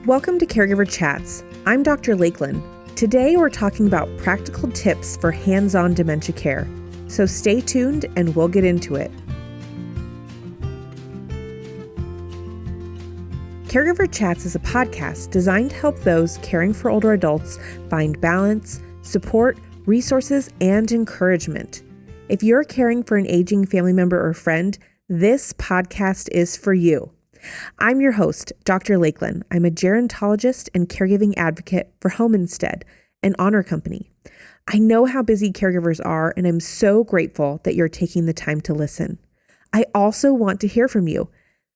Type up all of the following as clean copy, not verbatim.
Welcome to Caregiver Chats. I'm Dr. Lakelyn. Today we're talking about practical tips for hands-on dementia care. So stay tuned and we'll get into it. Caregiver Chats is a podcast designed to help those caring for older adults find balance, support, resources, and encouragement. If you're caring for an aging family member or friend, this podcast is for you. I'm your host, Dr. Lakelyn. I'm a gerontologist and caregiving advocate for Home Instead, an honor company. I know how busy caregivers are, and I'm so grateful that you're taking the time to listen. I also want to hear from you.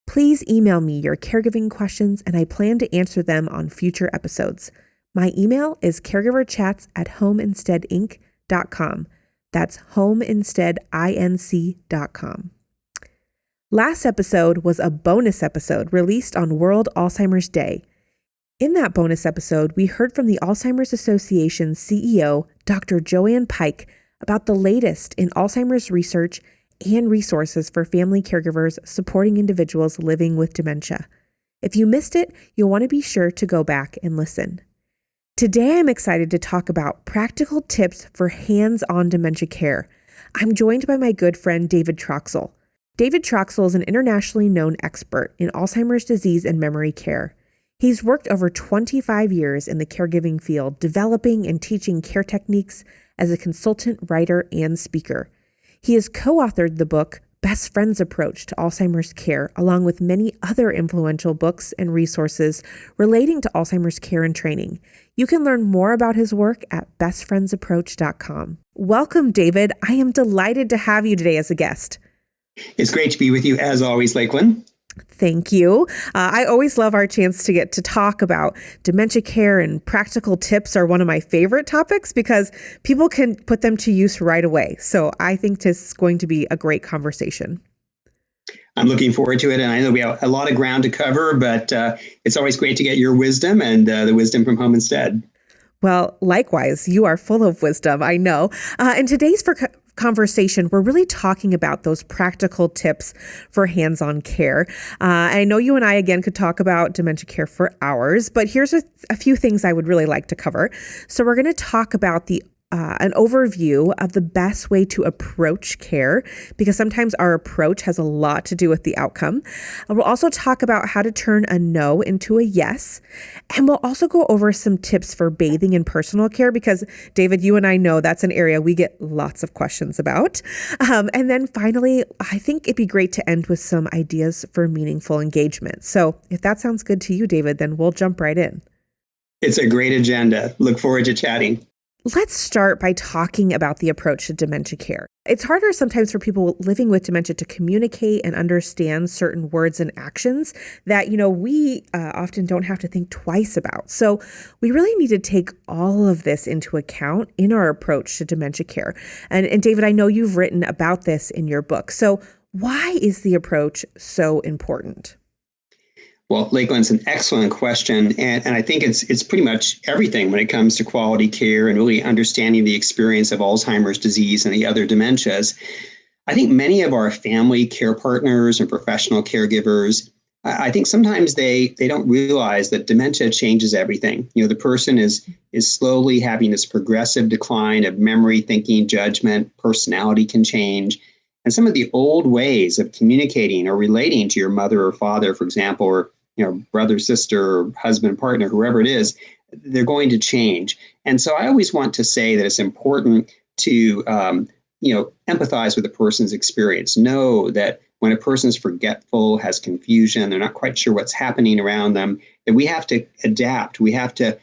Please email me your caregiving questions, and I plan to answer them on future episodes. My email is caregiverchats@homeinsteadinc.com. That's homeinsteadinc.com. Last episode was a bonus episode released on World Alzheimer's Day. In that bonus episode, we heard from the Alzheimer's Association's CEO, Dr. Joanne Pike, about the latest in Alzheimer's research and resources for family caregivers supporting individuals living with dementia. If you missed it, you'll want to be sure to go back and listen. Today, I'm excited to talk about practical tips for hands-on dementia care. I'm joined by my good friend, David Troxel. David Troxel is an internationally known expert in Alzheimer's disease and memory care. He's worked over 25 years in the caregiving field, developing and teaching care techniques as a consultant, writer, and speaker. He has co-authored the book, Best Friends Approach to Alzheimer's Care, along with many other influential books and resources relating to Alzheimer's care and training. You can learn more about his work at bestfriendsapproach.com. Welcome, David. I am delighted to have you today as a guest. It's great to be with you as always, Lakelyn. Thank you. I always love our chance to get to talk about dementia care, and practical tips are one of my favorite topics because people can put them to use right away. So I think this is going to be a great conversation. I'm looking forward to it. And I know we have a lot of ground to cover, but it's always great to get your wisdom and the wisdom from Home Instead. Well, likewise, you are full of wisdom, I know. In today's conversation, we're really talking about those practical tips for hands-on care. I know you and I, again, could talk about dementia care for hours, but here's a few things I would really like to cover. So we're going to talk about an overview of the best way to approach care, because sometimes our approach has a lot to do with the outcome. We'll also talk about how to turn a no into a yes. And we'll also go over some tips for bathing and personal care, because David, you and I know that's an area we get lots of questions about. And then finally, I think it'd be great to end with some ideas for meaningful engagement. So if that sounds good to you, David, then we'll jump right in. It's a great agenda. Look forward to chatting. Let's start by talking about the approach to dementia care. It's harder sometimes for people living with dementia to communicate and understand certain words and actions that, we often don't have to think twice about. So we really need to take all of this into account in our approach to dementia care. And David, I know you've written about this in your book. So why is the approach so important? Well, Lakelyn, it's an excellent question. And I think it's pretty much everything when it comes to quality care and really understanding the experience of Alzheimer's disease and the other dementias. I think many of our family care partners and professional caregivers, I think sometimes they don't realize that dementia changes everything. The person is slowly having this progressive decline of memory, thinking, judgment, personality can change. And some of the old ways of communicating or relating to your mother or father, for example, or brother, sister, or husband, partner, whoever it is, they're going to change. And so I always want to say that it's important to empathize with a person's experience. Know that when a person's forgetful, has confusion, they're not quite sure what's happening around them, that we have to adapt. We have to,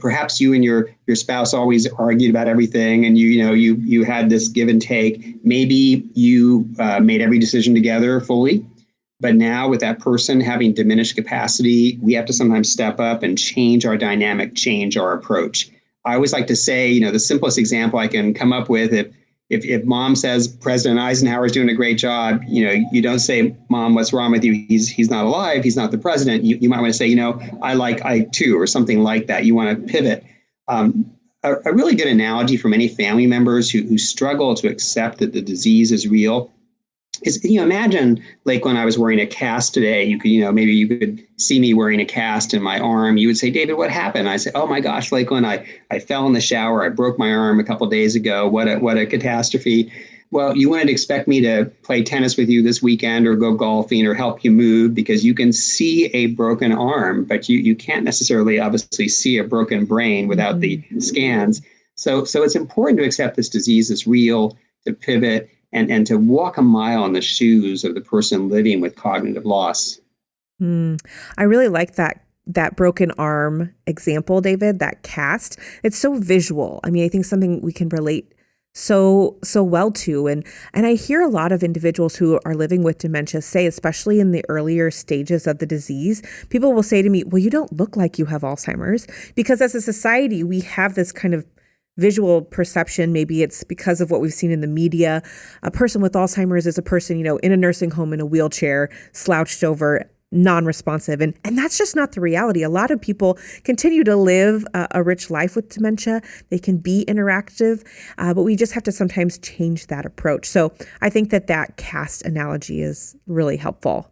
perhaps you and your spouse always argued about everything, and you had this give and take. Maybe you made every decision together fully. But now with that person having diminished capacity, we have to sometimes step up and change our dynamic, change our approach. I always like to say, the simplest example I can come up with, if mom says President Eisenhower is doing a great job, you don't say, Mom, what's wrong with you? He's not alive. He's not the president. You might want to say, I like Ike too, or something like that. You want to pivot. A really good analogy for many family members who struggle to accept that the disease is real is, imagine like when I was wearing a cast today, you could, maybe you could see me wearing a cast in my arm. You would say, David, what happened? I say, oh my gosh, like when I fell in the shower, I broke my arm a couple of days ago. What a catastrophe. Well, you wouldn't expect me to play tennis with you this weekend or go golfing or help you move because you can see a broken arm, but you can't necessarily obviously see a broken brain without the scans. So it's important to accept this disease is real, to pivot, and to walk a mile in the shoes of the person living with cognitive loss. I really like that broken arm example, David, that cast. It's so visual. I mean, I think something we can relate so well to. And I hear a lot of individuals who are living with dementia say, especially in the earlier stages of the disease, people will say to me, well, you don't look like you have Alzheimer's, because as a society, we have this kind of visual perception. Maybe it's because of what we've seen in the media. A person with Alzheimer's is a person, in a nursing home in a wheelchair, slouched over, non-responsive. And that's just not the reality. A lot of people continue to live a rich life with dementia. They can be interactive, but we just have to sometimes change that approach. So I think that cast analogy is really helpful.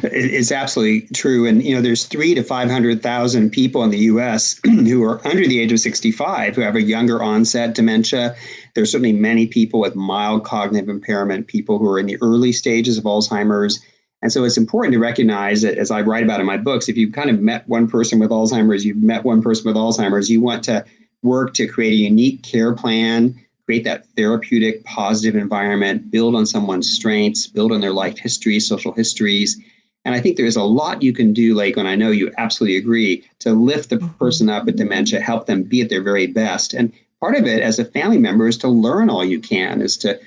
It's absolutely true. And, there's 300,000 to 500,000 people in the U.S. who are under the age of 65 who have a younger onset dementia. There's certainly many people with mild cognitive impairment, people who are in the early stages of Alzheimer's. And so it's important to recognize that, as I write about in my books, if you've kind of met one person with Alzheimer's, you've met one person with Alzheimer's, you want to work to create a unique care plan, create that therapeutic, positive environment, build on someone's strengths, build on their life history, social histories. And I think there's a lot you can do, Lakelyn, I know you absolutely agree, to lift the person up with dementia, help them be at their very best. And part of it as a family member is to learn all you can, is to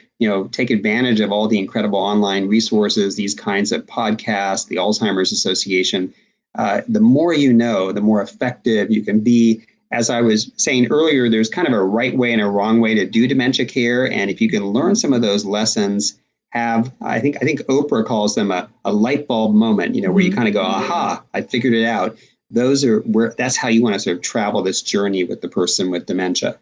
take advantage of all the incredible online resources, these kinds of podcasts, the Alzheimer's Association. The more you know, the more effective you can be. As I was saying earlier, there's kind of a right way and a wrong way to do dementia care. And if you can learn some of those lessons, I think Oprah calls them a light bulb moment, where you kind of go, aha, I figured it out. That's how you want to sort of travel this journey with the person with dementia.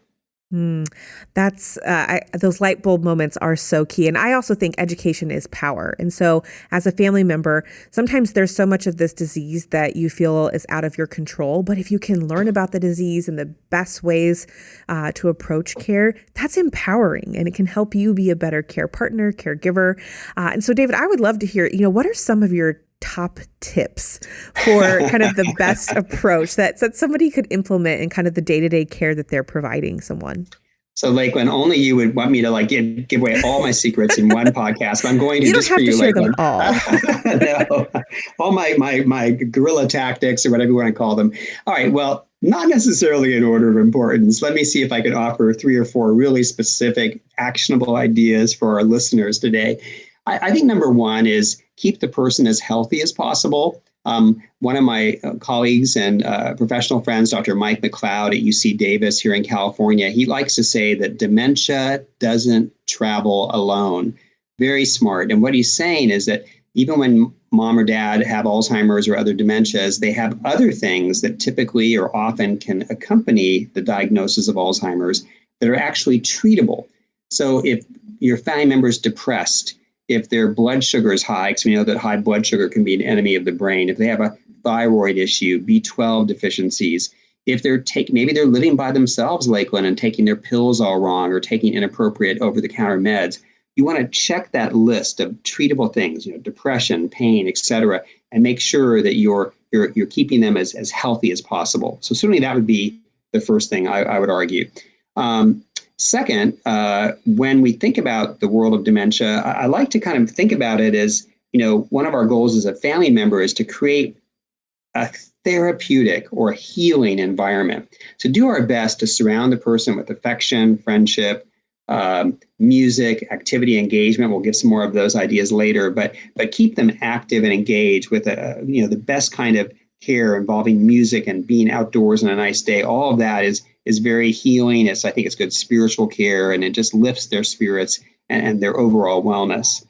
Those light bulb moments are so key. And I also think education is power. And so as a family member, sometimes there's so much of this disease that you feel is out of your control. But if you can learn about the disease and the best ways to approach care, that's empowering, and it can help you be a better care partner, caregiver. And so, David, I would love to hear, what are some of your top tips for kind of the best approach that somebody could implement in kind of the day-to-day care that they're providing someone? So, Lakelyn, only you would want me to give away all my secrets in one podcast. But I'm going to, just for you, Lakelyn. No, all my guerrilla tactics, or whatever you want to call them. All right. Well, not necessarily in order of importance. Let me see if I can offer 3 or 4 really specific, actionable ideas for our listeners today. I think number one is keep the person as healthy as possible. One of my colleagues and professional friends, Dr. Mike McLeod at UC Davis here in California, he likes to say that dementia doesn't travel alone. Very smart. And what he's saying is that even when mom or dad have Alzheimer's or other dementias, they have other things that typically or often can accompany the diagnosis of Alzheimer's that are actually treatable. So if your family member is depressed, if their blood sugar is high, because we know that high blood sugar can be an enemy of the brain, if they have a thyroid issue, B12 deficiencies, if maybe they're living by themselves, Lakelyn, and taking their pills all wrong or taking inappropriate over-the-counter meds, you want to check that list of treatable things, depression, pain, et cetera, and make sure that you're keeping them as healthy as possible. So certainly that would be the first thing I would argue. Second, when we think about the world of dementia, I like to kind of think about it as, one of our goals as a family member is to create a therapeutic or healing environment. To do our best to surround the person with affection, friendship, music, activity, engagement. We'll give some more of those ideas later, but keep them active and engaged with the best kind of care involving music and being outdoors on a nice day. All of that is very healing. I think it's good spiritual care, and it just lifts their spirits and their overall wellness.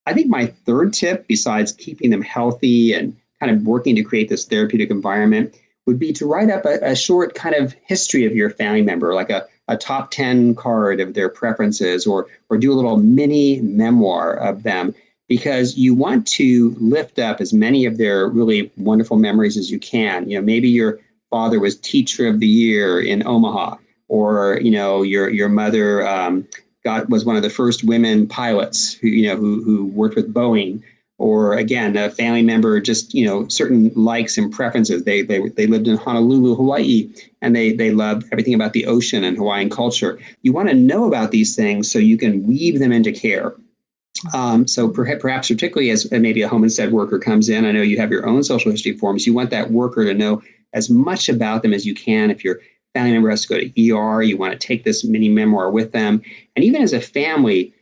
I think my third tip, besides keeping them healthy and kind of working to create this therapeutic environment, would be to write up a short kind of history of your family member, like a a top 10 card of their preferences, or do a little mini memoir of them, because you want to lift up as many of their really wonderful memories as you can. Maybe your father was teacher of the year in Omaha, or your mother was one of the first women pilots who worked with Boeing, or again, a family member just certain likes and preferences. They lived in Honolulu, Hawaii, and they loved everything about the ocean and Hawaiian culture. You want to know about these things so you can weave them into care. So perhaps particularly as maybe a home instead worker comes in, I know you have your own social history forms. You want that worker to know as much about them as you can. If your family member has to go to ER, you want to take this mini memoir with them. And even as a family,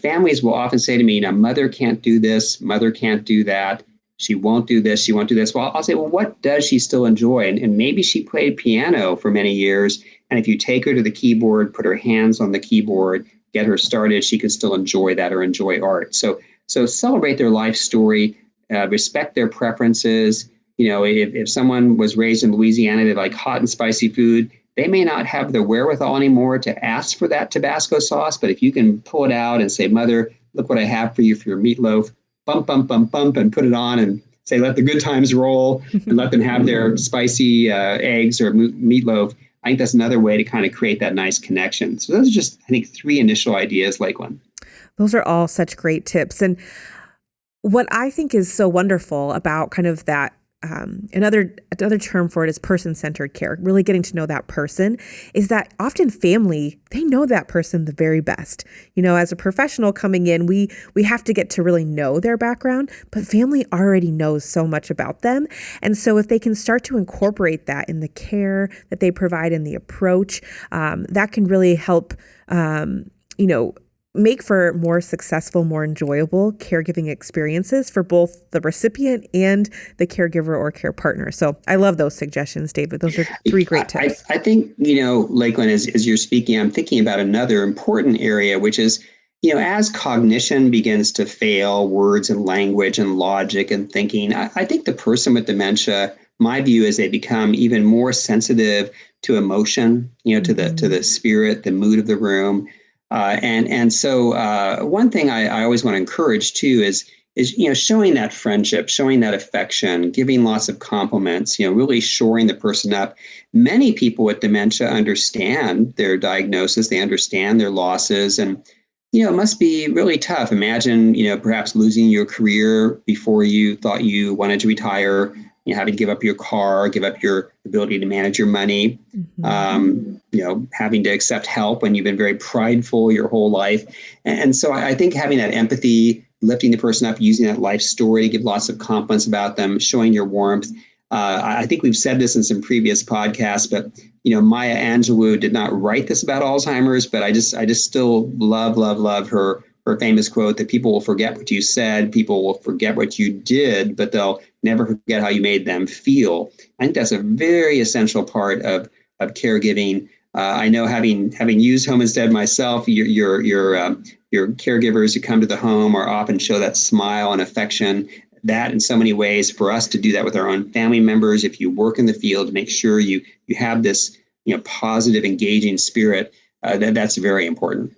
families will often say to me, mother can't do this, mother can't do that. She won't do this, she won't do this. Well, I'll say, well, what does she still enjoy? And maybe she played piano for many years. And if you take her to the keyboard, put her hands on the keyboard, get her started, she can still enjoy that or enjoy art. So celebrate their life story, respect their preferences. If someone was raised in Louisiana, they like hot and spicy food, they may not have the wherewithal anymore to ask for that Tabasco sauce. But if you can pull it out and say, mother, look what I have for you for your meatloaf, bump, bump, bump, bump, and put it on and say, let the good times roll and let them have their spicy eggs or meatloaf. I think that's another way to kind of create that nice connection. So those are just, I think, 3 initial ideas, Lakelyn. Those are all such great tips. And what I think is so wonderful about kind of that, another term for it is person-centered care, really getting to know that person, is that often family, they know that person the very best. As a professional coming in, we have to get to really know their background, but family already knows so much about them. And so if they can start to incorporate that in the care that they provide in the approach, that can really help, make for more successful, more enjoyable caregiving experiences for both the recipient and the caregiver or care partner. So I love those suggestions, David. Those are 3 great tips. I think, Lakelyn, as you're speaking, I'm thinking about another important area, which is, as cognition begins to fail, words and language and logic and thinking, I think the person with dementia, my view is they become even more sensitive to emotion, to the spirit, the mood of the room. And so one thing I always want to encourage too is showing that friendship, showing that affection, giving lots of compliments, really shoring the person up. Many people with dementia understand their diagnosis, they understand their losses, and it must be really tough. Imagine perhaps losing your career before you thought you wanted to retire. Having to give up your car, give up your ability to manage your money, having to accept help when you've been very prideful your whole life. And so I think having that empathy, lifting the person up, using that life story to give lots of compliments about them, showing your warmth. I think we've said this in some previous podcasts, but Maya Angelou did not write this about Alzheimer's, but I just still love her famous quote that people will forget what you said, people will forget what you did, but they'll never forget how you made them feel. I think that's a very essential part of caregiving. I know having used Home Instead myself, your caregivers who come to the home are often show that smile and affection. That in so many ways for us to do that with our own family members. If you work in the field, to make sure you have this positive, engaging spirit. That's very important.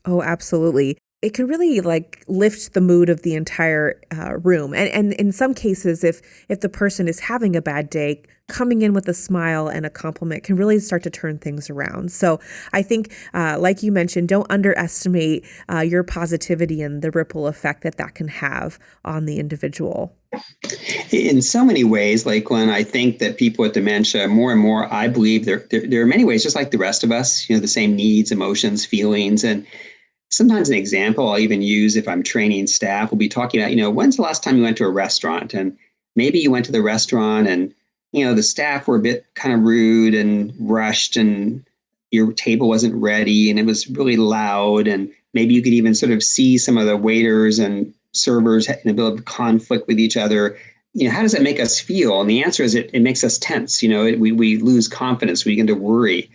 Oh, absolutely. It can really lift the mood of the entire room. And in some cases, if the person is having a bad day, coming in with a smile and a compliment can really start to turn things around. So I think, like you mentioned, don't underestimate your positivity and the ripple effect that can have on the individual. In so many ways, Lakelyn, I think that people with dementia, more and more, I believe there are many ways, just like the rest of us, the same needs, emotions, feelings. And sometimes an example I'll even use if I'm training staff will be talking about, when's the last time you went to a restaurant? And maybe you went to the restaurant and, the staff were a bit kind of rude and rushed and your table wasn't ready and it was really loud. And maybe you could even sort of see some of the waiters and servers in a bit of conflict with each other. How does that make us feel? And the answer is it makes us tense. We lose confidence. We begin to worry.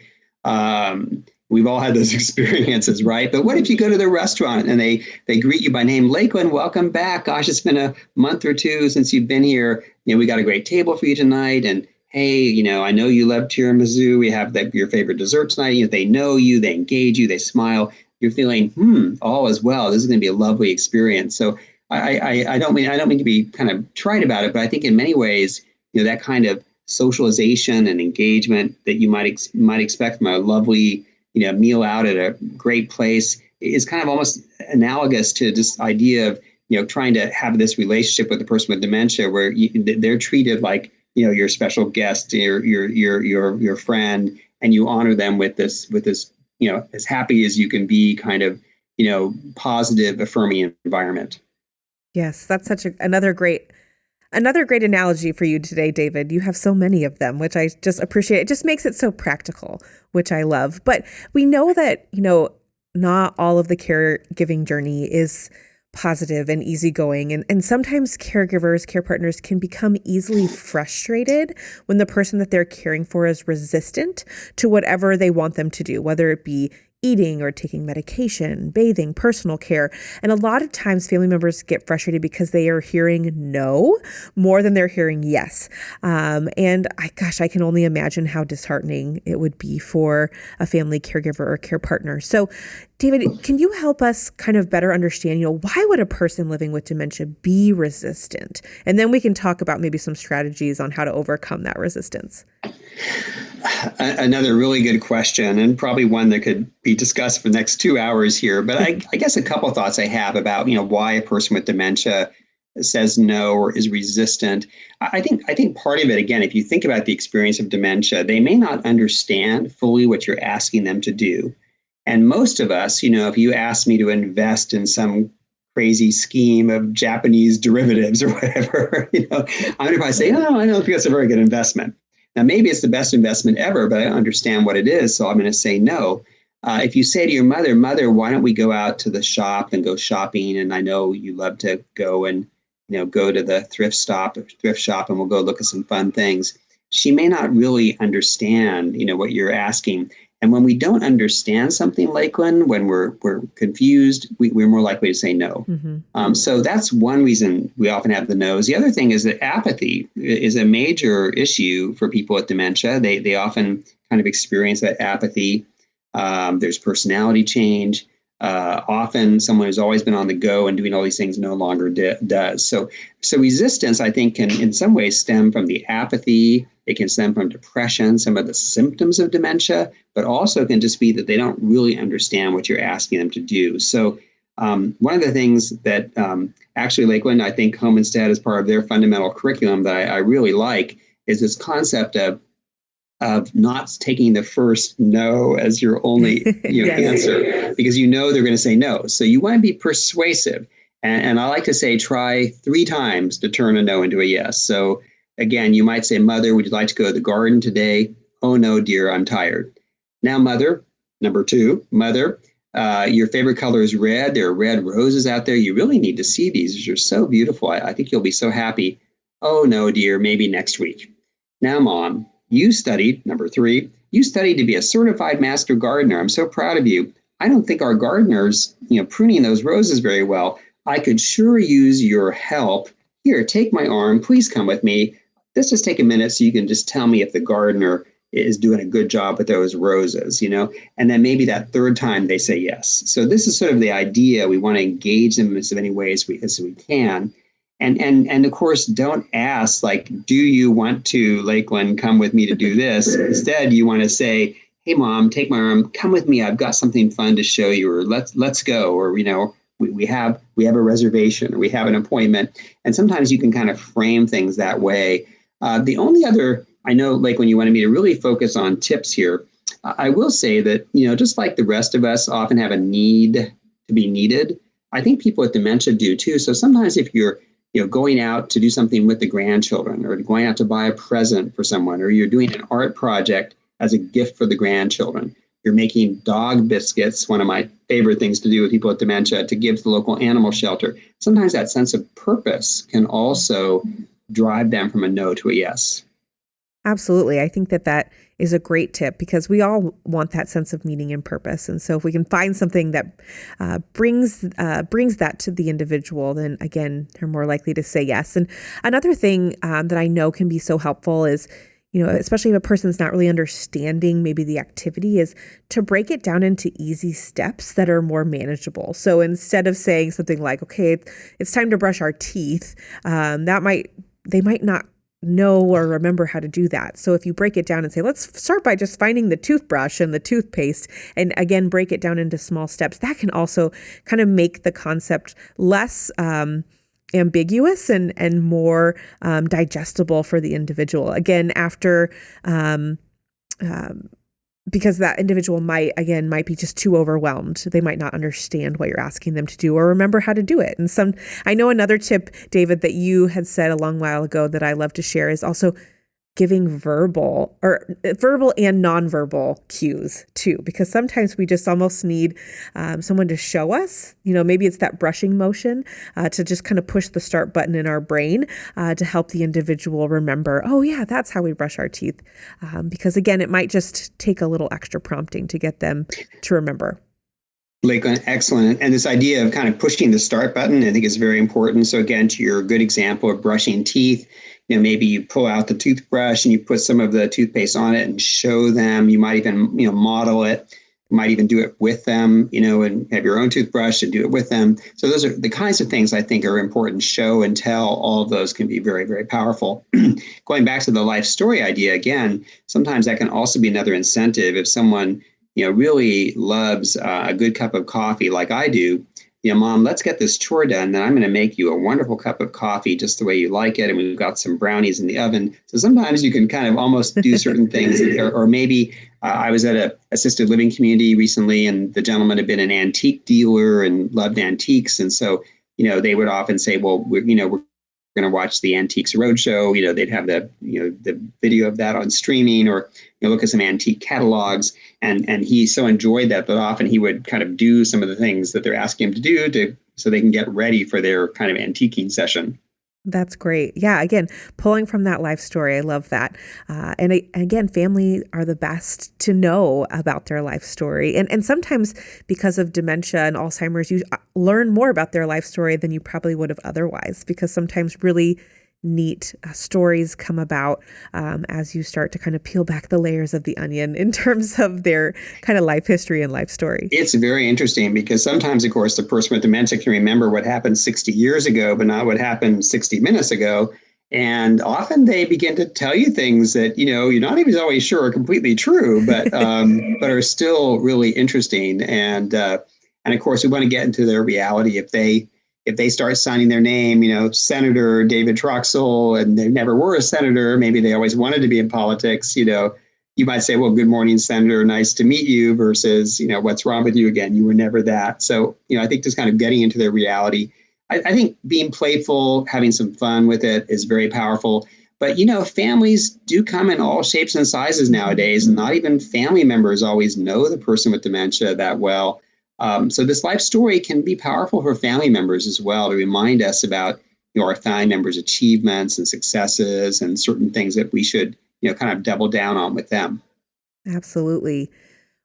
We've all had those experiences, right? But what if you go to the restaurant and they greet you by name, Lakelyn, welcome back. Gosh, it's been a month or two since you've been here. We got a great table for you tonight. And hey, I know you love tiramisu. We have your favorite dessert tonight. They know you, they engage you, they smile. You're feeling, all is well. This is going to be a lovely experience. So I don't mean to be kind of trite about it, but I think in many ways, that kind of socialization and engagement that you might expect from a lovely, meal out at a great place is kind of almost analogous to this idea of, trying to have this relationship with the person with dementia where they're treated like, your special guest, your friend, and you honor them with this, as happy as you can be kind of, positive, affirming environment. Yes, that's another great analogy for you today, David. You have so many of them, which I just appreciate. It just makes it so practical, which I love. But we know that, not all of the caregiving journey is positive and easygoing. And sometimes caregivers, care partners can become easily frustrated when the person that they're caring for is resistant to whatever they want them to do, whether it be eating or taking medication, bathing, personal care. And a lot of times family members get frustrated because they are hearing no more than they're hearing yes. And I can only imagine how disheartening it would be for a family caregiver or care partner. So David, can you help us kind of better understand, why would a person living with dementia be resistant? And then we can talk about maybe some strategies on how to overcome that resistance. Another really good question, and probably one that could be discussed for the next 2 hours here. But I guess a couple of thoughts I have about why a person with dementia says no or is resistant. I think part of it, again, if you think about the experience of dementia, they may not understand fully what you're asking them to do. And most of us, if you ask me to invest in some crazy scheme of Japanese derivatives or whatever, I'm going to probably say, oh, I don't think that's a very good investment. Now, maybe it's the best investment ever, but I don't understand what it is, so I'm going to say no. If you say to your mother, why don't we go out to the shop and go shopping? And I know you love to go and go to the thrift shop, and we'll go look at some fun things. She may not really understand, what you're asking. And when we don't understand something, Lakelyn, when we're confused, we're more likely to say no. Mm-hmm. So that's one reason we often have the no's. The other thing is that apathy is a major issue for people with dementia. They often kind of experience that apathy. There's personality change. Often someone who's always been on the go and doing all these things no longer does. So resistance, I think, can in some ways stem from the apathy. It can stem from depression, some of the symptoms of dementia, but also can just be that they don't really understand what you're asking them to do. So one of the things that actually Lakelyn, I think Home Instead is part of their fundamental curriculum that I really like is this concept of not taking the first no as your only yes. answer, because they're going to say no. So you want to be persuasive. And I like to say, try 3 times to turn a no into a yes. So again, you might say, Mother, would you like to go to the garden today? Oh, no, dear, I'm tired. Now, Mother, number 2, Mother, your favorite color is red. There are red roses out there. You really need to see these. They're so beautiful. I think you'll be so happy. Oh, no, dear, maybe next week. Now, Mom, you studied, number 3, you studied to be a certified master gardener. I'm so proud of you. I don't think our gardener's, pruning those roses very well. I could sure use your help. Here, take my arm. Please come with me. Let's just take a minute so you can just tell me if the gardener is doing a good job with those roses, and then maybe that 3rd time they say yes. So this is sort of the idea. We want to engage them in as many ways as we can. And of course, don't ask, like, do you want to, Lakelyn, come with me to do this? Instead, you want to say, hey, Mom, take my arm, come with me. I've got something fun to show you, or let's go, or, we have a reservation, or we have an appointment. And sometimes you can kind of frame things that way. The only other, I know, like when you wanted me to really focus on tips here, I will say that, just like the rest of us often have a need to be needed, I think people with dementia do too. So sometimes if you're going out to do something with the grandchildren, or going out to buy a present for someone, or you're doing an art project as a gift for the grandchildren, you're making dog biscuits, one of my favorite things to do with people with dementia, to give to the local animal shelter. Sometimes that sense of purpose can also drive them from a no to a yes. Absolutely. I think that is a great tip, because we all want that sense of meaning and purpose. And so if we can find something that brings that to the individual, then again, they're more likely to say yes. And another thing that I know can be so helpful is, especially if a person's not really understanding maybe the activity, is to break it down into easy steps that are more manageable. So instead of saying something like, okay, it's time to brush our teeth, they might not know or remember how to do that. So if you break it down and say, let's start by just finding the toothbrush and the toothpaste, and again, break it down into small steps, that can also kind of make the concept less ambiguous and more digestible for the individual. Again, after because that individual might be just too overwhelmed. They might not understand what you're asking them to do or remember how to do it. And I know another tip, David, that you had said a long while ago that I love to share is also giving verbal and nonverbal cues too, because sometimes we just almost need someone to show us, maybe it's that brushing motion to just kind of push the start button in our brain to help the individual remember, oh yeah, that's how we brush our teeth. Because again, it might just take a little extra prompting to get them to remember. Lakelyn, excellent. And this idea of kind of pushing the start button, I think is very important. So again, to your good example of brushing teeth, maybe you pull out the toothbrush and you put some of the toothpaste on it and show them. You might even, model it. You might even do it with them, and have your own toothbrush and do it with them. So those are the kinds of things I think are important. Show and tell, all of those can be very, very powerful. Going back to the life story idea again, sometimes that can also be another incentive. If someone really loves a good cup of coffee like I do, Mom, let's get this chore done. Then I'm going to make you a wonderful cup of coffee just the way you like it. And we've got some brownies in the oven. So sometimes you can kind of almost do certain things. Or maybe I was at a assisted living community recently, and the gentleman had been an antique dealer and loved antiques. And so, they would often say, well, we're going to watch the Antiques Roadshow. They'd have the video of that on streaming, or look at some antique catalogs. And he so enjoyed that often he would kind of do some of the things that they're asking him to do so they can get ready for their kind of antiquing session. That's great. Yeah. Again, pulling from that life story. I love that. And again, family are the best to know about their life story. And sometimes because of dementia and Alzheimer's, you learn more about their life story than you probably would have otherwise, because sometimes really neat stories come about as you start to kind of peel back the layers of the onion in terms of their kind of life history and life story. It's very interesting because sometimes, of course, the person with dementia can remember what happened 60 years ago, but not what happened 60 minutes ago. And often they begin to tell you things that, you're not even always sure are completely true, but are still really interesting. And of course, we want to get into their reality. If they start signing their name, Senator David Troxel, and they never were a senator, maybe they always wanted to be in politics, you might say, well, good morning, Senator, nice to meet you, versus, what's wrong with you again? You were never that. So, I think just kind of getting into their reality. I think being playful, having some fun with it is very powerful. But, families do come in all shapes and sizes nowadays, and not even family members always know the person with dementia that well. So this life story can be powerful for family members as well, to remind us about our family members' achievements and successes and certain things that we should kind of double down on with them. Absolutely.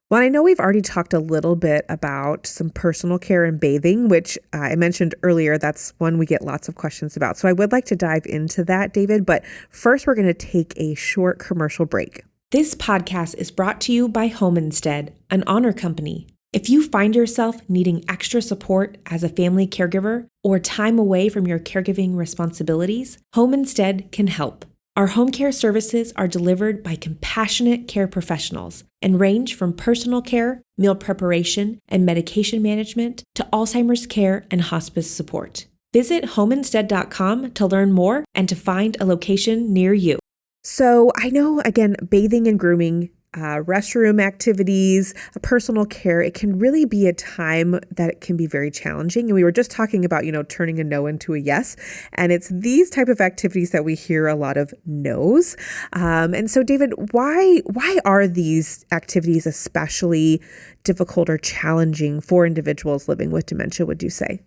Well, I know we've already talked a little bit about some personal care and bathing, which I mentioned earlier. That's one we get lots of questions about. So I would like to dive into that, David. But first, we're going to take a short commercial break. This podcast is brought to you by Home Instead, an honor company. If you find yourself needing extra support as a family caregiver or time away from your caregiving responsibilities, Home Instead can help. Our home care services are delivered by compassionate care professionals and range from personal care, meal preparation, and medication management to Alzheimer's care and hospice support. Visit homeinstead.com to learn more and to find a location near you. So I know, again, bathing and grooming, restroom activities, personal care, it can really be a time that it can be very challenging. And we were just talking about, turning a no into a yes. And it's these type of activities that we hear a lot of no's. And so, David, why are these activities especially difficult or challenging for individuals living with dementia, would you say?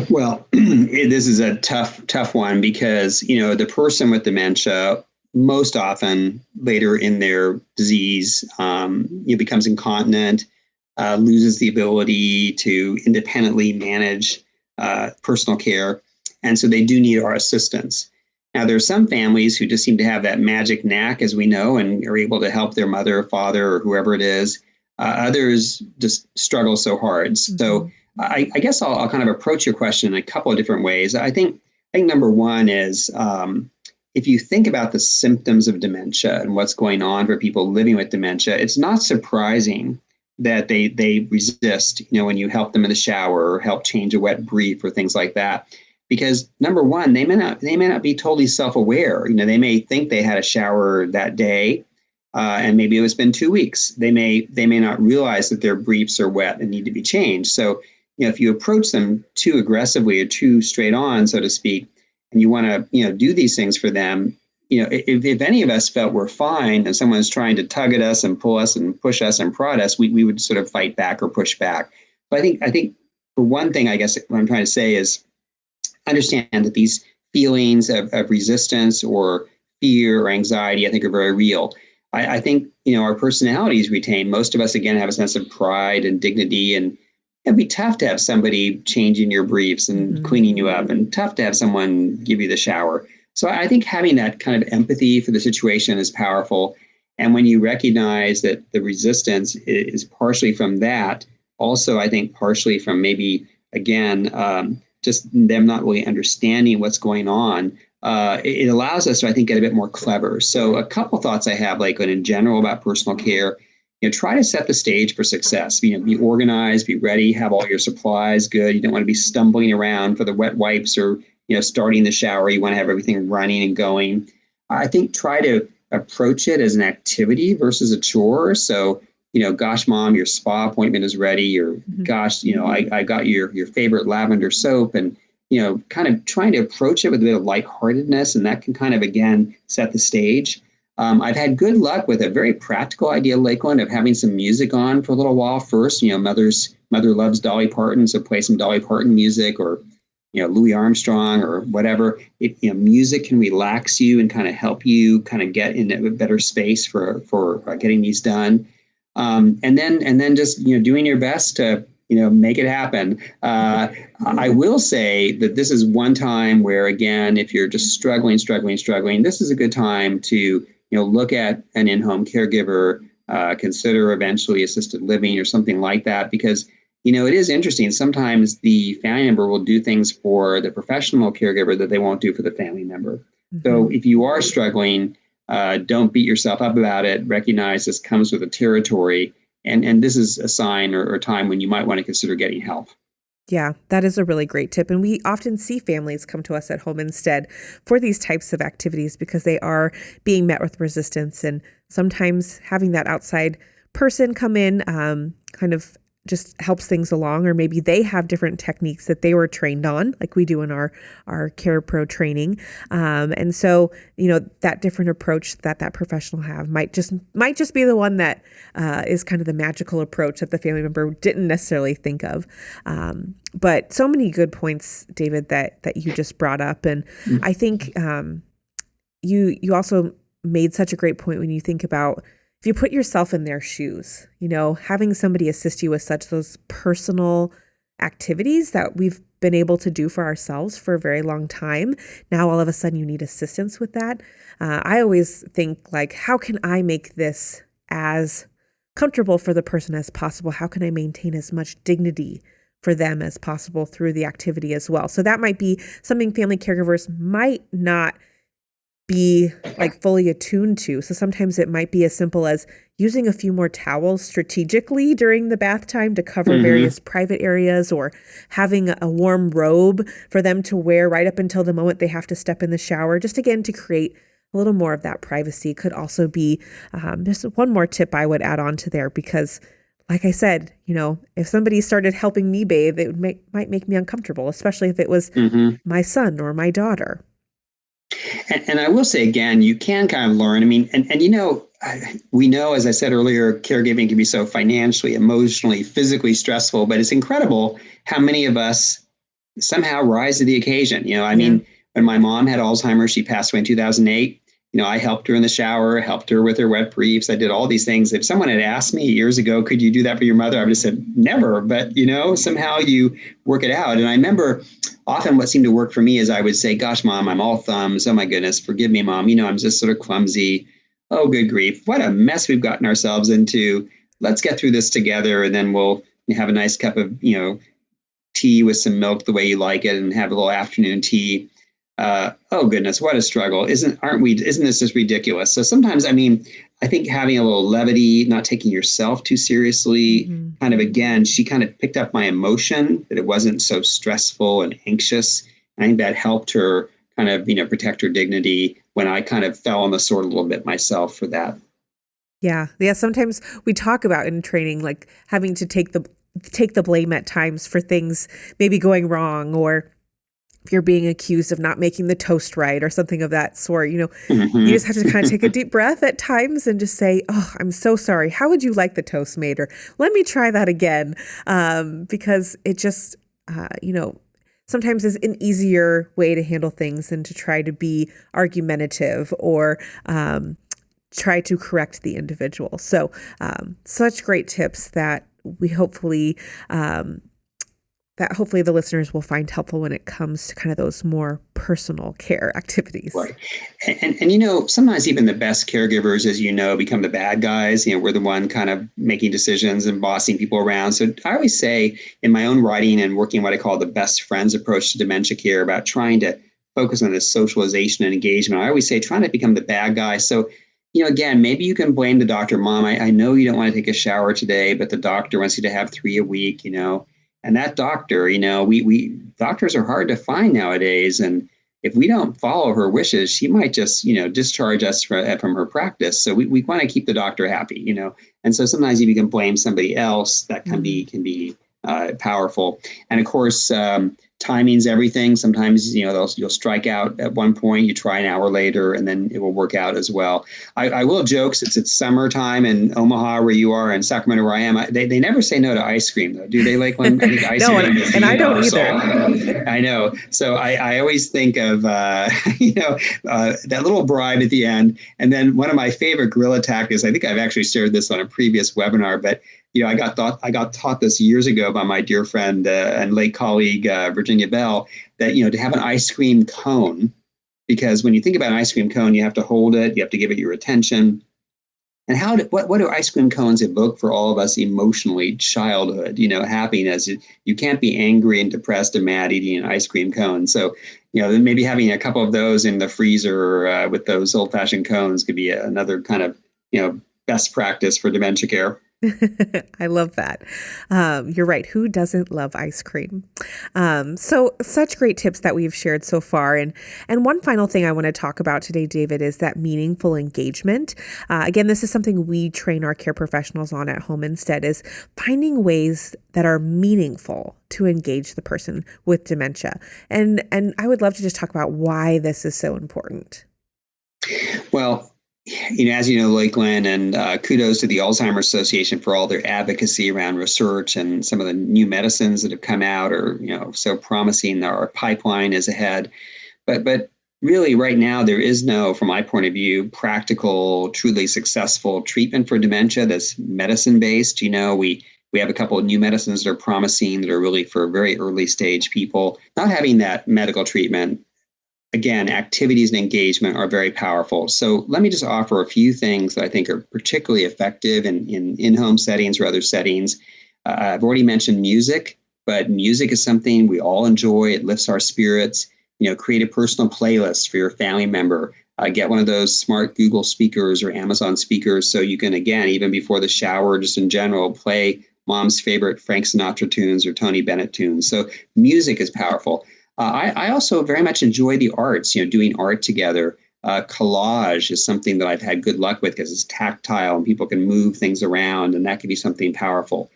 Well, this is a tough one because, the person with dementia most often later in their disease, becomes incontinent, loses the ability to independently manage personal care. And so they do need our assistance. Now, there's some families who just seem to have that magic knack, as we know, and are able to help their mother or father or whoever it is. Others just struggle so hard. So I guess I'll kind of approach your question in a couple of different ways. I think number one is if you think about the symptoms of dementia and what's going on for people living with dementia, it's not surprising that they resist, when you help them in the shower or help change a wet brief or things like that. Because number one, they may not be totally self-aware. They may think they had a shower that day, and maybe it's been 2 weeks. They may not realize that their briefs are wet and need to be changed. So, if you approach them too aggressively or too straight on, so to speak, and you want to do these things for them, if any of us felt we're fine and someone's trying to tug at us and pull us and push us and prod us, we would sort of fight back or push back. But I think for one thing, I guess what I'm trying to say is understand that these feelings of resistance or fear or anxiety, I think, are very real. I think, our personalities retain. Most of us, again, have a sense of pride and dignity, and it'd be tough to have somebody changing your briefs and cleaning you up, and tough to have someone give you the shower. So I think having that kind of empathy for the situation is powerful. And when you recognize that the resistance is partially from that, also, I think partially from maybe, again, just them not really understanding what's going on, it allows us to, I think, get a bit more clever. So a couple thoughts I have, like in general about personal care, try to set the stage for success. Be organized, be ready, have all your supplies good. You don't want to be stumbling around for the wet wipes or, starting the shower. You want to have everything running and going. I think try to approach it as an activity versus a chore. So, gosh, mom, your spa appointment is ready, or gosh, I got your favorite lavender soap, and, kind of trying to approach it with a bit of lightheartedness, and that can kind of, again, set the stage. I've had good luck with a very practical idea, Lakelyn, of having some music on for a little while first. Mother loves Dolly Parton, so play some Dolly Parton music, or Louis Armstrong or whatever. Music can relax you and kind of help you kind of get in a better space for getting these done. And then just doing your best to make it happen. I will say that this is one time where, again, if you're just struggling, this is a good time to look at an in-home caregiver, consider eventually assisted living or something like that, because it is interesting. Sometimes the family member will do things for the professional caregiver that they won't do for the family member. So if you are struggling, don't beat yourself up about it. Recognize this comes with the territory. And this is a sign or time when you might want to consider getting help. Yeah, that is a really great tip. And we often see families come to us at home instead for these types of activities because they are being met with resistance. And sometimes having that outside person come in kind of just helps things along, or maybe they have different techniques that they were trained on, like we do in our Care Pro training. And so, that different approach that professional have might just be the one that is kind of the magical approach that the family member didn't necessarily think of. But so many good points, David, that you just brought up. And I think you also made such a great point when you think about, if you put yourself in their shoes, having somebody assist you with such those personal activities that we've been able to do for ourselves for a very long time. Now, all of a sudden you need assistance with that. I always think, like, how can I make this as comfortable for the person as possible? How can I maintain as much dignity for them as possible through the activity as well? So that might be something family caregivers might not be like fully attuned to. So sometimes it might be as simple as using a few more towels strategically during the bath time to cover various private areas, or having a warm robe for them to wear right up until the moment they have to step in the shower, just again to create a little more of that privacy. Could also be just one more tip I would add on to there, because like I said, if somebody started helping me bathe, it might make me uncomfortable, especially if it was my son or my daughter. And I will say, again, you can kind of learn. I mean, and we know, as I said earlier, caregiving can be so financially, emotionally, physically stressful, but it's incredible how many of us somehow rise to the occasion. I mean, when my mom had Alzheimer's, she passed away in 2008. I helped her in the shower, helped her with her wet briefs. I did all these things. If someone had asked me years ago, could you do that for your mother? I would have said never, but somehow you work it out. And I remember often what seemed to work for me is I would say, gosh, Mom, I'm all thumbs. Oh my goodness, forgive me, Mom. I'm just sort of clumsy. Oh, good grief. What a mess we've gotten ourselves into. Let's get through this together, and then we'll have a nice cup of, tea with some milk the way you like it, and have a little afternoon tea. Oh goodness, what a struggle. Isn't this just ridiculous? So sometimes, I think having a little levity, not taking yourself too seriously, kind of, again, she kind of picked up my emotion, that it wasn't so stressful and anxious. I think that helped her kind of, protect her dignity when I kind of fell on the sword a little bit myself for that. Yeah. Yeah. Sometimes we talk about in training, like having to take the blame at times for things maybe going wrong, or if you're being accused of not making the toast right or something of that sort, you just have to kind of take a deep breath at times and just say, oh, I'm so sorry. How would you like the toast made? Or let me try that again. Because it just, sometimes is an easier way to handle things than to try to be argumentative or try to correct the individual. So such great tips that we hopefully the listeners will find helpful when it comes to kind of those more personal care activities. Right. And sometimes even the best caregivers, as become the bad guys. We're the one kind of making decisions and bossing people around. So I always say in my own writing and working what I call the best friends approach to dementia care, about trying to focus on this socialization and engagement, I always say trying to become the bad guy. So again, maybe you can blame the doctor. Mom, I know you don't want to take a shower today, but the doctor wants you to have 3 a week, and that doctor, we doctors are hard to find nowadays. And if we don't follow her wishes, she might just, discharge us from her practice. So we want to keep the doctor happy, And so sometimes if you can blame somebody else, that can be powerful. And of course, timing's everything. Sometimes, you'll strike out at one point, you try an hour later, and then it will work out as well. I will joke, since it's summertime in Omaha where you are, and Sacramento where I am, they never say no to ice cream, though, do they, Lakelyn? I think ice No, cream is and I don't either. I know. So I always think of, that little bribe at the end. And then one of my favorite guerrilla tactics, I think I've actually shared this on a previous webinar, but I got taught this years ago by my dear friend and late colleague, Virginia Bell, that, to have an ice cream cone, because when you think about an ice cream cone, you have to hold it, you have to give it your attention. And what do ice cream cones evoke for all of us emotionally? Childhood, happiness. You can't be angry and depressed and mad eating an ice cream cone. So, then maybe having a couple of those in the freezer with those old-fashioned cones could be another kind of, best practice for dementia care. I love that. You're right. Who doesn't love ice cream? So such great tips that we've shared so far. And one final thing I want to talk about today, David, is that meaningful engagement. Again, this is something we train our care professionals on at home instead, is finding ways that are meaningful to engage the person with dementia. And I would love to just talk about why this is so important. Well, as you know, Lakelyn, and kudos to the Alzheimer's Association for all their advocacy around research, and some of the new medicines that have come out are, so promising. Our pipeline is ahead. But really right now, there is no, from my point of view, practical, truly successful treatment for dementia that's medicine-based. We have a couple of new medicines that are promising, that are really for very early stage people. Not having that medical treatment, again, activities and engagement are very powerful. So let me just offer a few things that I think are particularly effective in in-home settings or other settings. I've already mentioned music, but music is something we all enjoy. It lifts our spirits. Create a personal playlist for your family member. Get one of those smart Google speakers or Amazon speakers, so you can, again, even before the shower, just in general, play mom's favorite Frank Sinatra tunes or Tony Bennett tunes. So music is powerful. I also very much enjoy the arts, doing art together. Collage is something that I've had good luck with because it's tactile and people can move things around, and that can be something powerful.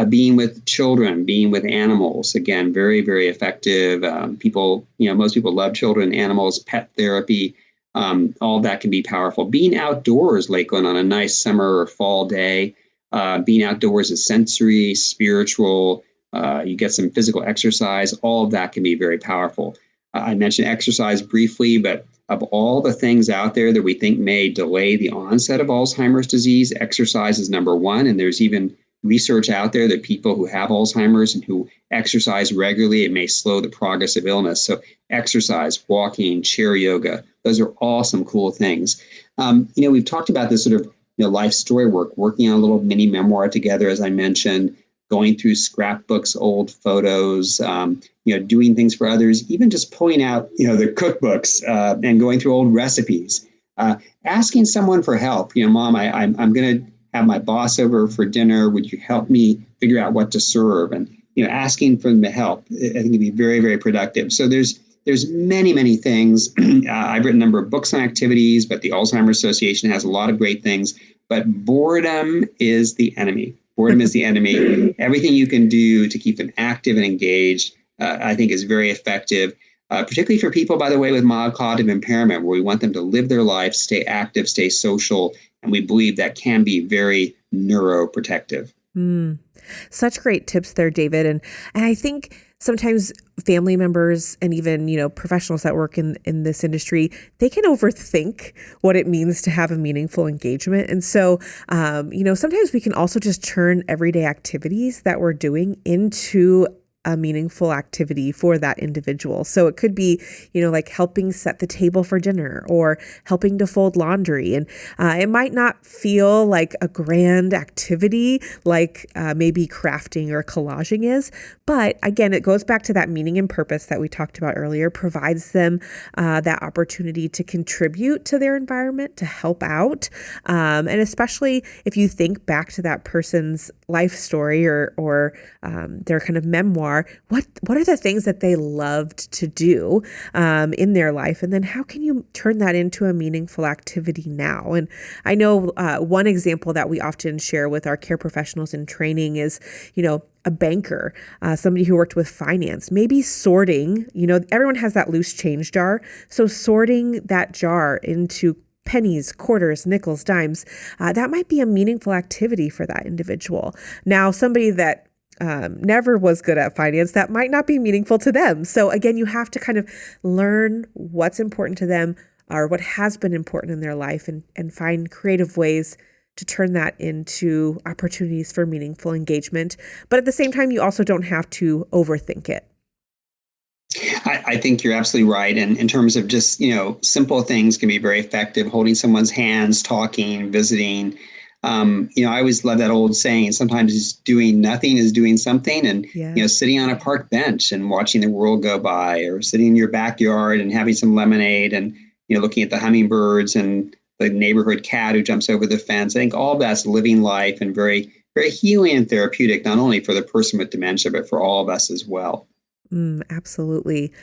Being with children, being with animals, again, very, very effective. Most people love children, animals, pet therapy, all that can be powerful. Being outdoors, Lakelyn, on a nice summer or fall day, being outdoors is sensory, spiritual. You get some physical exercise. All of that can be very powerful. I mentioned exercise briefly, but of all the things out there that we think may delay the onset of Alzheimer's disease, exercise is number one. And there's even research out there that people who have Alzheimer's and who exercise regularly, it may slow the progress of illness. So exercise, walking, chair yoga, those are all some cool things. We've talked about this sort of life story work, working on a little mini memoir together, as I mentioned, going through scrapbooks, old photos, doing things for others, even just pulling out, the cookbooks and going through old recipes, asking someone for help. Mom, I'm going to have my boss over for dinner. Would you help me figure out what to serve? And, asking for them to help, I think it'd be very, very productive. So there's many, many things. I've written a number of books on activities, but the Alzheimer's Association has a lot of great things. But boredom is the enemy. Boredom is the enemy. Everything you can do to keep them active and engaged, I think, is very effective, particularly for people, by the way, with mild cognitive impairment, where we want them to live their life, stay active, stay social. And we believe that can be very neuroprotective. Such great tips there, David. And I think sometimes family members and even, professionals that work in this industry, they can overthink what it means to have a meaningful engagement. And so, sometimes we can also just turn everyday activities that we're doing into a meaningful activity for that individual. So it could be, like helping set the table for dinner or helping to fold laundry. And it might not feel like a grand activity like maybe crafting or collaging is. But again, it goes back to that meaning and purpose that we talked about earlier, provides them that opportunity to contribute to their environment, to help out. And especially if you think back to that person's life story or their kind of memoir, what are the things that they loved to do in their life? And then how can you turn that into a meaningful activity now? And I know one example that we often share with our care professionals in training is, a banker, somebody who worked with finance, maybe sorting, everyone has that loose change jar. So sorting that jar into pennies, quarters, nickels, dimes, that might be a meaningful activity for that individual. Now, somebody that never was good at finance, that might not be meaningful to them. So again, you have to kind of learn what's important to them or what has been important in their life and find creative ways to turn that into opportunities for meaningful engagement. But at the same time, you also don't have to overthink it. I think you're absolutely right. And in terms of just, simple things can be very effective. Holding someone's hands, talking, visiting. I always love that old saying, sometimes doing nothing is doing something. And, sitting on a park bench and watching the world go by, or sitting in your backyard and having some lemonade and, looking at the hummingbirds and the neighborhood cat who jumps over the fence. I think all of that's living life and very, very healing and therapeutic, not only for the person with dementia, but for all of us as well. Absolutely.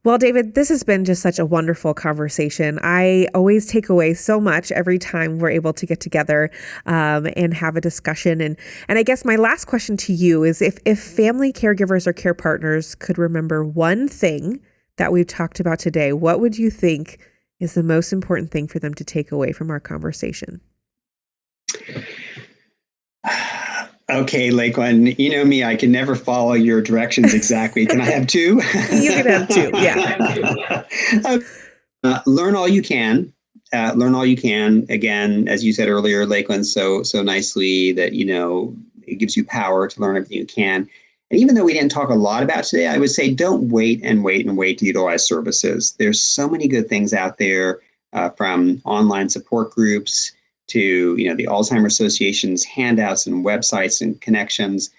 Well, David, this has been just such a wonderful conversation. I always take away so much every time we're able to get together and have a discussion. And I guess my last question to you is if family caregivers or care partners could remember one thing that we've talked about today, what would you think is the most important thing for them to take away from our conversation? Okay, Lakelyn, you know me, I can never follow your directions exactly. Can I have two? You can have two, yeah. Learn all you can. Learn all you can. Again, as you said earlier, Lakelyn, so nicely that, it gives you power to learn everything you can. And even though we didn't talk a lot about today, I would say don't wait to utilize services. There's so many good things out there, from online support groups to, the Alzheimer's Association's handouts and websites and connections.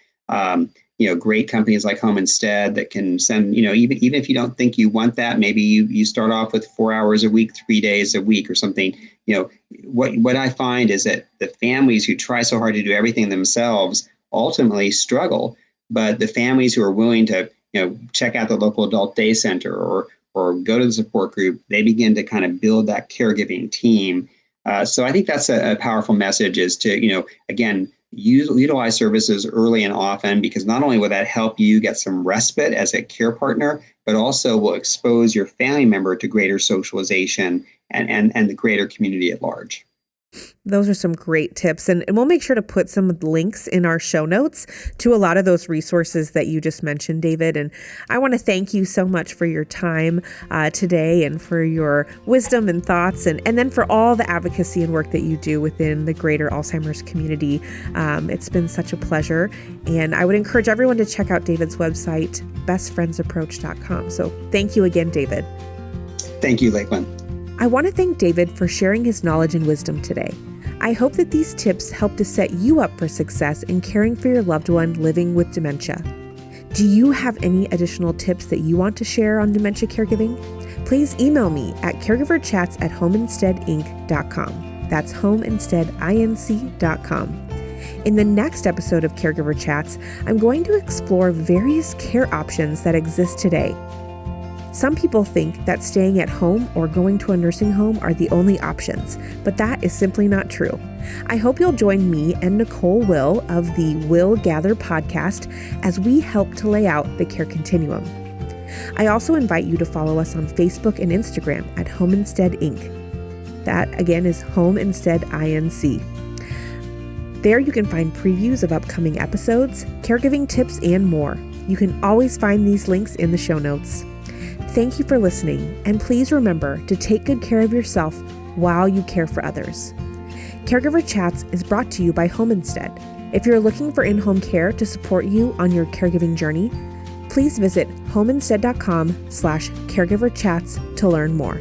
Great companies like Home Instead that can send, even if you don't think you want that, maybe you start off with 4 hours a week, 3 days a week or something. What I find is that the families who try so hard to do everything themselves ultimately struggle. But the families who are willing to, check out the local adult day center or go to the support group, they begin to kind of build that caregiving team. So I think that's a powerful message, is to, again, utilize services early and often, because not only will that help you get some respite as a care partner, but also will expose your family member to greater socialization and the greater community at large. Those are some great tips. And we'll make sure to put some links in our show notes to a lot of those resources that you just mentioned, David. And I want to thank you so much for your time today and for your wisdom and thoughts, and then for all the advocacy and work that you do within the greater Alzheimer's community. It's been such a pleasure. And I would encourage everyone to check out David's website, bestfriendsapproach.com. So thank you again, David. Thank you, Lakelyn. I want to thank David for sharing his knowledge and wisdom today. I hope that these tips help to set you up for success in caring for your loved one living with dementia. Do you have any additional tips that you want to share on dementia caregiving? Please email me at caregiverchats@homeinsteadinc.com. That's homeinsteadinc.com. In the next episode of Caregiver Chats, I'm going to explore various care options that exist today. Some people think that staying at home or going to a nursing home are the only options, but that is simply not true. I hope you'll join me and Nicole Will of the Will Gather podcast as we help to lay out the care continuum. I also invite you to follow us on Facebook and Instagram at Home Instead Inc. That again is Home Instead INC. There you can find previews of upcoming episodes, caregiving tips, and more. You can always find these links in the show notes. Thank you for listening, and please remember to take good care of yourself while you care for others. Caregiver Chats is brought to you by Home Instead. If you're looking for in-home care to support you on your caregiving journey, please visit homeinstead.com/caregiverchats to learn more.